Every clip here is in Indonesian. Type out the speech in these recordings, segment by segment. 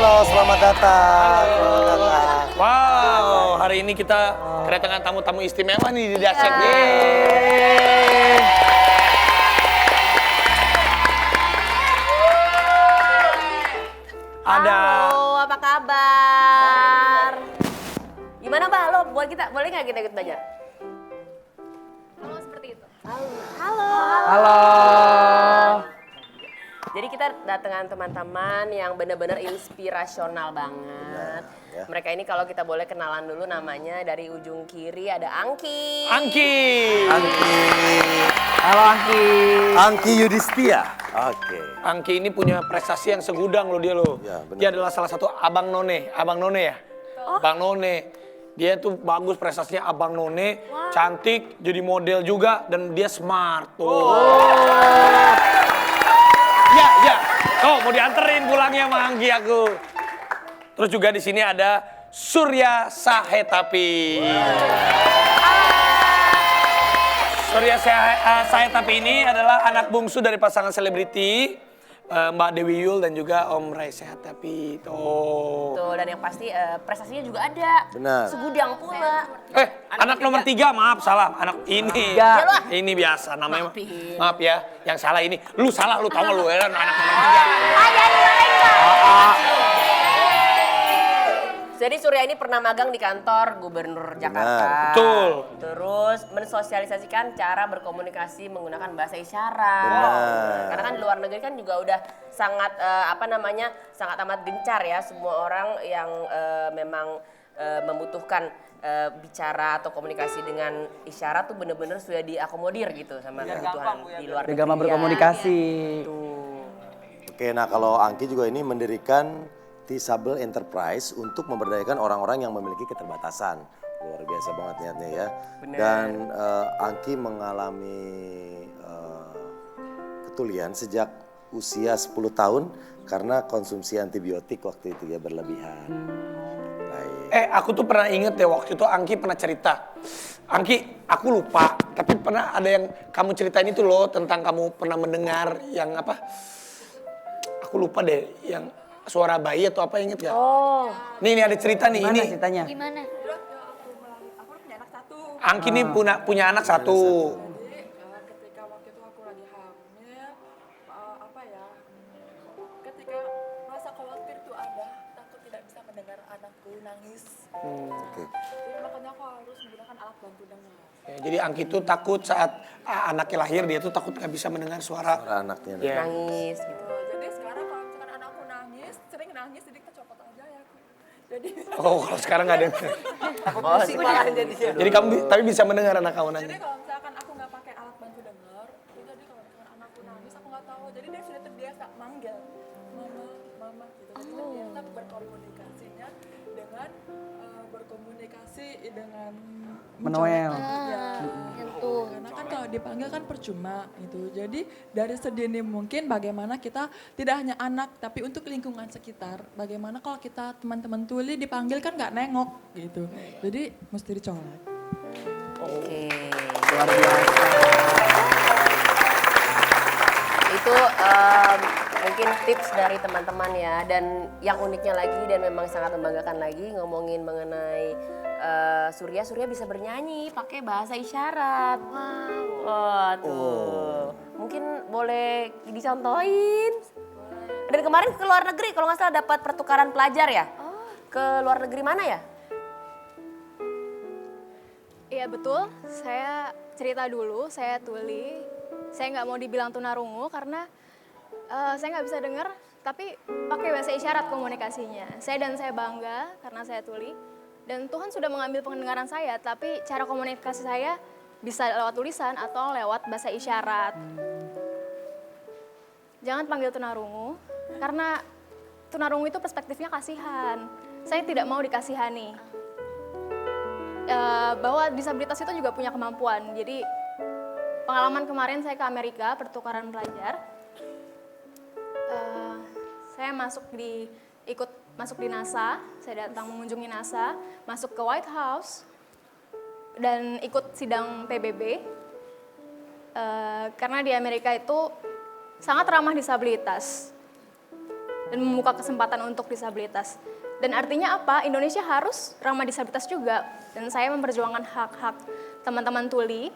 Halo, selamat datang. Selamat datang. Wow, hari ini kita kedatangan tamu-tamu istimewa nih di Dahsyat nih. Ada. Halo, apa kabar? Gimana Mbak, lo buat kita, boleh nggak kita ikut belajar? Halo, seperti itu. Halo. Halo. Jadi kita datangan teman-teman yang benar-benar inspirasional banget. ya. Mereka ini kalau kita boleh kenalan dulu namanya, dari ujung kiri ada Angki. Angki. Angki. Halo Angki. Angki Yudhistia. Oke. Angki ini punya prestasi yang segudang loh dia loh. Ya, benar. Dia adalah salah satu abang none ya. Abang none. Dia tuh bagus prestasinya abang none, cantik, jadi model juga dan dia smart tuh. Ya. Oh, mau dianterin pulangnya sama Angki aku. Terus juga di sini ada Surya Sahetapi. Surya Sahetapi ini adalah anak bungsu dari pasangan selebriti Mbak Dewi Yul dan juga Om Ray Sahetapi. Tuh. Tuh, dan yang pasti prestasinya juga ada. Benar. Segudang pula. Anak nomor 3, maaf salah. Anak ini. Ya lu ah. Ini biasa namanya. Maafin. Maaf ya, yang salah ini. Lu salah, lu tau gak lu ya, anak nomor 3. Jadi Surya ini pernah magang di kantor Gubernur Jakarta. Betul. Terus mensosialisasikan cara berkomunikasi menggunakan bahasa isyarat. Benar. Karena kan di luar negeri kan juga udah sangat sangat amat gencar ya, semua orang yang memang membutuhkan bicara atau komunikasi dengan isyarat tuh bener-bener sudah diakomodir gitu sama kebutuhan di luar negeri. Gampang berkomunikasi. Tuh. Oke, nah kalau Angki juga ini mendirikan T-Sable Enterprise untuk memberdayakan orang-orang yang memiliki keterbatasan. Luar biasa banget niatnya ya. Bener. Dan Angki mengalami ketulian sejak usia 10 tahun karena konsumsi antibiotik waktu itu ya berlebihan. Baik. Aku tuh pernah inget ya waktu itu Angki pernah cerita. Angki, aku lupa. Tapi pernah ada yang kamu ceritain itu loh tentang kamu pernah mendengar yang apa? Aku lupa deh, yang suara bayi atau apa inget gak? Oh. Nih ada cerita nih. Gimana Ini ceritanya? Gimana? Aku punya anak satu. Angki nih punya anak satu. Jadi ketika waktu itu aku lagi hamil, ketika rasa khawatir itu ada, takut tidak bisa mendengar anakku nangis. Oke. Jadi makanya aku harus menggunakan alat bantu dengar. Ya, jadi Angki tuh takut saat anaknya lahir, dia tuh takut gak bisa mendengar suara. Suara anaknya. Ya. Nangis gitu. Jadi sekarang kalau misalkan anakku nangis, sering nangis, jadi kita copot aja ya aku. Jadi Oh, kalau sekarang gak ada. Pusing malah jadi. Jadi kamu tapi bisa mendengar anak kamu Jadi nangis. kalau misalkan aku nggak pakai alat bantu dengar, jadi kalau misalkan anakku nangis aku nggak tahu. Jadi dia sudah terbiasa manggil mama, mama gitu. Jadi terbiasa berkomunikasinya dengan berkomunikasi dengan Menoel. Itu. karena kan kalau dipanggil kan percuma gitu. Jadi dari sedini mungkin bagaimana kita tidak hanya anak tapi untuk lingkungan sekitar. Bagaimana kalau kita teman-teman tuli dipanggil kan nggak nengok gitu. Jadi mesti dicolek. Oke. Luar biasa. Itu mungkin tips dari teman-teman ya, dan yang uniknya lagi dan memang sangat membanggakan lagi ngomongin mengenai Surya bisa bernyanyi pakai bahasa isyarat. Wah, tuh. Mungkin boleh dicontohin. Dan kemarin ke luar negeri kalau nggak salah dapat pertukaran pelajar ya? Ke luar negeri mana ya? Iya betul, saya cerita dulu, saya tuli. Saya nggak mau dibilang tunarungu karena saya nggak bisa dengar, tapi pakai bahasa isyarat komunikasinya. Saya bangga karena saya tuli. Dan Tuhan sudah mengambil pendengaran saya, tapi cara komunikasi saya bisa lewat tulisan atau lewat bahasa isyarat. Jangan panggil tunarungu, karena tunarungu itu perspektifnya kasihan. Saya tidak mau dikasihani. Bahwa disabilitas itu juga punya kemampuan. Jadi pengalaman kemarin saya ke Amerika, pertukaran pelajar. Saya masuk di NASA, saya datang mengunjungi NASA, masuk ke White House, dan ikut sidang PBB. Karena di Amerika itu sangat ramah disabilitas. dan membuka kesempatan untuk disabilitas. Dan artinya apa? Indonesia harus ramah disabilitas juga. Dan saya memperjuangkan hak-hak teman-teman tuli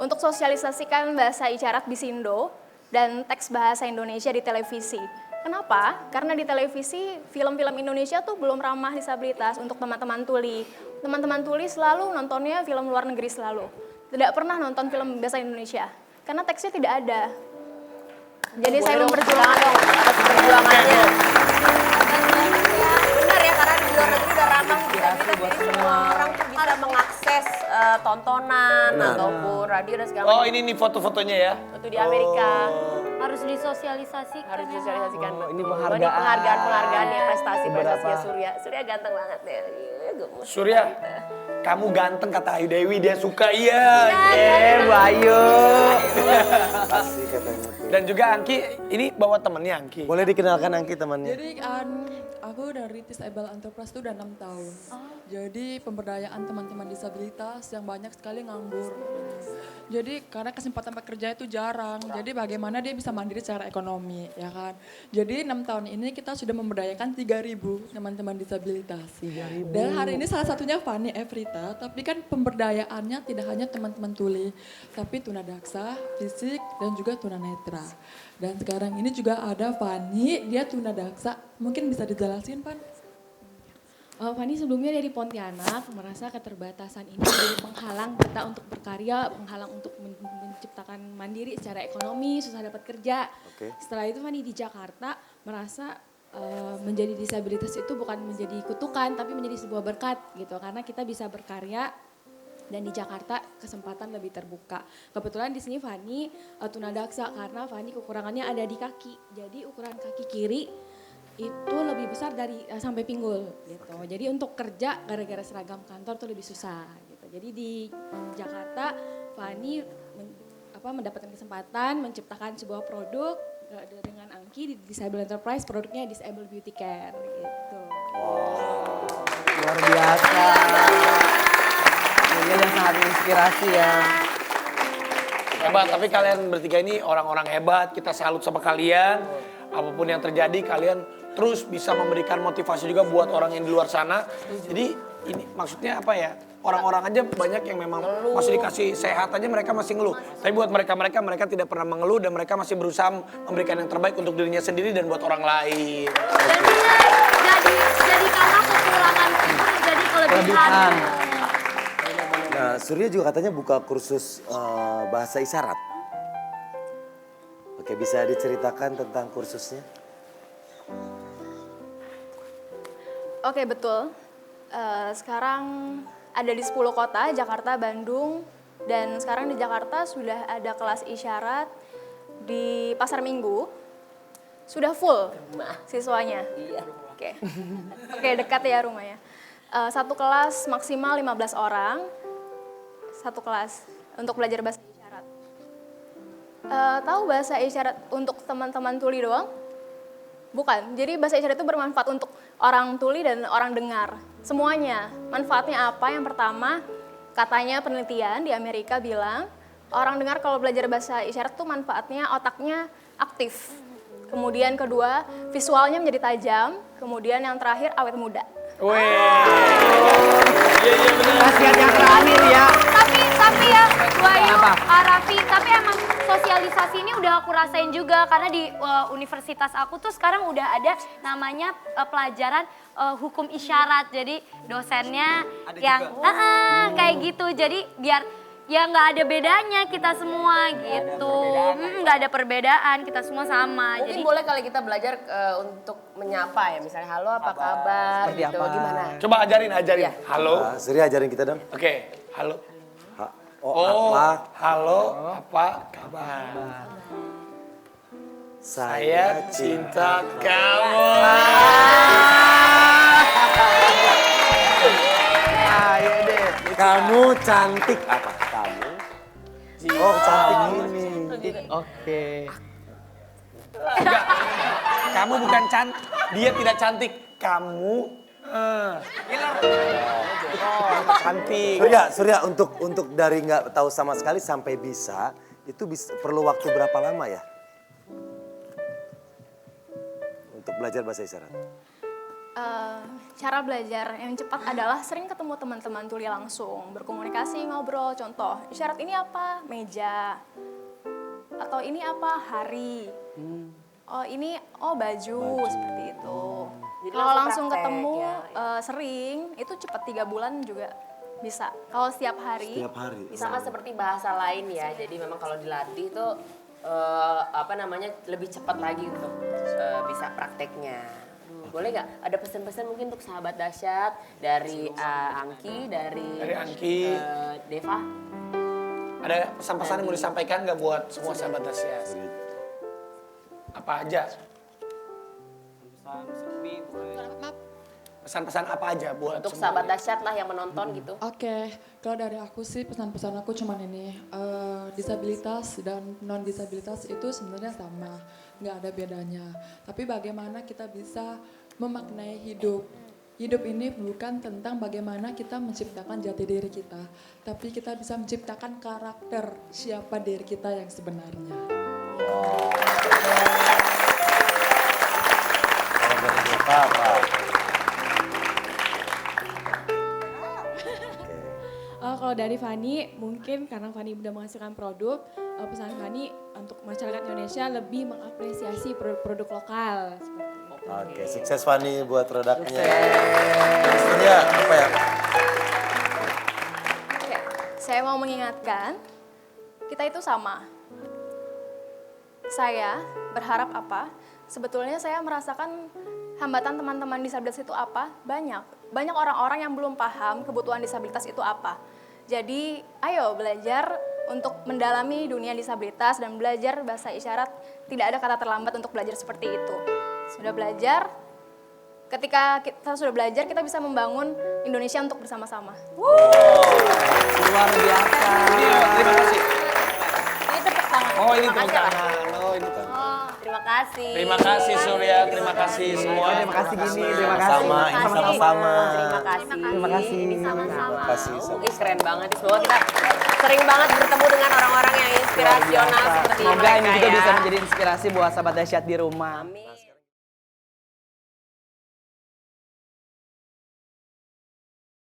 untuk sosialisasikan bahasa isyarat di Sindo dan teks bahasa Indonesia di televisi. Kenapa? Karena di televisi film-film Indonesia tuh belum ramah disabilitas untuk teman-teman tuli. Teman-teman tuli selalu nontonnya film luar negeri selalu. Tidak pernah nonton film bahasa Indonesia karena teksnya tidak ada. Jadi saya memperjuangkan dong atas perjuangannya. Benar ya, karena di luar negeri udah ramah disabilitas, jadi semua orang tuh bisa mengakses tontonan ataupun radio dan segala Oh macam. ini nih foto-fotonya ya. Itu di Amerika. Harus disosialisasikan. Harus disosialisasikan. Oh, ini betul. penghargaan. Penghargaan ya, prestasinya Beberapa. Surya. Surya ganteng banget deh. Iya, gemes. Surya, kamu ganteng kata Ayu Dewi, dia suka iya. Bu Ayu. Pasti katanya tuh. Dan juga Angki, ini bawa temennya Angki. Boleh dikenalkan Angki temannya? Jadi aku dari Disable Enterprise itu udah 6 tahun. Jadi pemberdayaan teman-teman disabilitas yang banyak sekali nganggur. Jadi karena kesempatan bekerja itu jarang. Jadi bagaimana dia bisa mandiri secara ekonomi, ya kan? Jadi 6 tahun ini kita sudah memberdayakan 3.000 teman-teman disabilitas. 3.000. Dan hari ini salah satunya Fanny Evrita, tapi kan pemberdayaannya tidak hanya teman-teman tuli, tapi tunadaksa, fisik, dan juga tunanetra. Dan sekarang ini juga ada Fanny, dia tunadaksa. Mungkin bisa dijelasin, Pan? Fani sebelumnya dari Pontianak merasa keterbatasan ini menjadi penghalang kita untuk berkarya, penghalang untuk menciptakan mandiri secara ekonomi, susah dapat kerja. Oke. Setelah itu Fani di Jakarta merasa menjadi disabilitas itu bukan menjadi kutukan tapi menjadi sebuah berkat gitu, karena kita bisa berkarya dan di Jakarta kesempatan lebih terbuka. Kebetulan di sini Fani tunadaksa karena Fani kekurangannya ada di kaki. Jadi ukuran kaki kiri itu lebih besar dari sampai pinggul gitu. Jadi untuk kerja gara-gara seragam kantor tuh lebih susah gitu. Jadi di Jakarta Fani mendapatkan kesempatan menciptakan sebuah produk dengan Angki di Disable Enterprise, produknya Disable Beauty Care gitu. Luar biasa. Ini yang sangat menginspirasi ya. Hebat, tapi kalian bertiga ini orang-orang hebat, kita salut sama kalian. Apapun yang terjadi, kalian terus bisa memberikan motivasi juga buat orang yang di luar sana. Jadi ini maksudnya apa ya? Orang-orang aja banyak yang memang masih dikasih sehat aja mereka masih ngeluh. Tapi buat mereka tidak pernah mengeluh dan mereka masih berusaha memberikan yang terbaik untuk dirinya sendiri dan buat orang lain. Dan dia jadi karena kekurangan itu menjadi kelebihan. Nah, Surya juga katanya buka kursus bahasa isyarat. Oke, bisa diceritakan tentang kursusnya? Oke, betul. Sekarang ada di 10 kota, Jakarta, Bandung, dan sekarang di Jakarta sudah ada kelas isyarat di Pasar Minggu. Sudah full siswanya. Iya. Oke. Oke, dekat ya rumahnya. Satu kelas maksimal 15 orang. Satu kelas untuk belajar bahasa isyarat. Tahu bahasa isyarat untuk teman-teman tuli doang? Bukan. Jadi bahasa isyarat itu bermanfaat untuk orang tuli dan orang dengar. Semuanya. Manfaatnya apa? Yang pertama, katanya penelitian di Amerika bilang, orang dengar kalau belajar bahasa isyarat tuh manfaatnya otaknya aktif. Kemudian kedua, visualnya menjadi tajam. Kemudian yang terakhir, awet muda. Wih. Iya benar. Nasihat yang terakhir ya. Tapi ya, Bu Ayu, Raffi, tapi emang sosialisasi ini udah aku rasain juga karena di universitas aku tuh sekarang udah ada namanya pelajaran hukum isyarat. Jadi dosennya Ada yang kayak gitu. Jadi biar ya nggak ada bedanya kita semua gitu. Nggak ada perbedaan, kita semua sama. Mungkin Jadi boleh kali kita belajar untuk menyapa ya, misalnya halo apa kabar Seperti gitu, apa? gimana? Coba ajarin. Iya. Halo. Surya ajarin kita dong. Oke, halo. Oh, apa? Halo, apa kabar? Saya cinta kamu. Ayo deh. Kamu cantik apa? Kamu? Oh, cantik ini. Oke. Kamu bukan cantik, dia tidak cantik. Kamu cantik. Surya untuk dari nggak tahu sama sekali sampai bisa, itu perlu waktu berapa lama ya? untuk belajar bahasa isyarat? Cara belajar yang cepat adalah sering ketemu teman-teman tuli langsung, berkomunikasi, ngobrol. Contoh, isyarat ini apa? Meja. Atau ini apa? Hari. Oh ini, baju. Seperti itu. Jadi Kalau langsung praktek, ketemu ya. Sering, itu cepat 3 bulan juga bisa. Kalau setiap hari, Setiap hari. Sama seperti bahasa lain ya. Jadi memang kalau dilatih tuh lebih cepat lagi untuk bisa prakteknya. Boleh nggak ada pesan-pesan mungkin untuk sahabat dahsyat dari Angki, dari Angki. Deva? Ada pesan-pesan yang mau disampaikan nggak buat semua sahabat dahsyat? Apa aja? Pesan-pesan apa aja buat Untuk semua? sahabat dahsyat lah yang menonton gitu. Oke, kalau dari aku sih pesan-pesan aku cuman ini, disabilitas dan non disabilitas itu sebenarnya sama, nggak ada bedanya. Tapi bagaimana kita bisa memaknai hidup. Hidup ini bukan tentang bagaimana kita menciptakan jati diri kita, tapi kita bisa menciptakan karakter siapa diri kita yang sebenarnya. Kalau dari Deva apa? Kalau dari Fani, mungkin karena Fani udah menghasilkan produk, pesan Fani untuk masyarakat Indonesia lebih mengapresiasi produk-produk lokal. Oke, sukses Fani buat produknya. Surya, apa ya? Oke, saya mau mengingatkan, kita itu sama. Saya berharap apa? Sebetulnya saya merasakan hambatan teman-teman disabilitas itu apa? Banyak. Banyak orang-orang yang belum paham kebutuhan disabilitas itu apa. Jadi, ayo belajar untuk mendalami dunia disabilitas dan belajar bahasa isyarat. Tidak ada kata terlambat untuk belajar seperti itu. Sudah belajar, ketika kita sudah belajar, kita bisa membangun Indonesia untuk bersama-sama. Luar biasa. Terima kasih. Ini tepuk tangan. Oh ini Terima tepuk kasih, Pak. tangan. Oh ini tepuk tangan. Terima kasih. Terima kasih Surya, terima kasih semua. Terima kasih Gini, terima kasih. Sama, ini sama-sama. Terima kasih. Terima kasih. Ini sama-sama. Terima kasih, Ih, keren banget. Semoga kita sering banget bertemu dengan orang-orang yang inspirasional seperti Semoga mereka ini juga ya. bisa menjadi inspirasi buat sahabat dahsyat di rumah. Amin.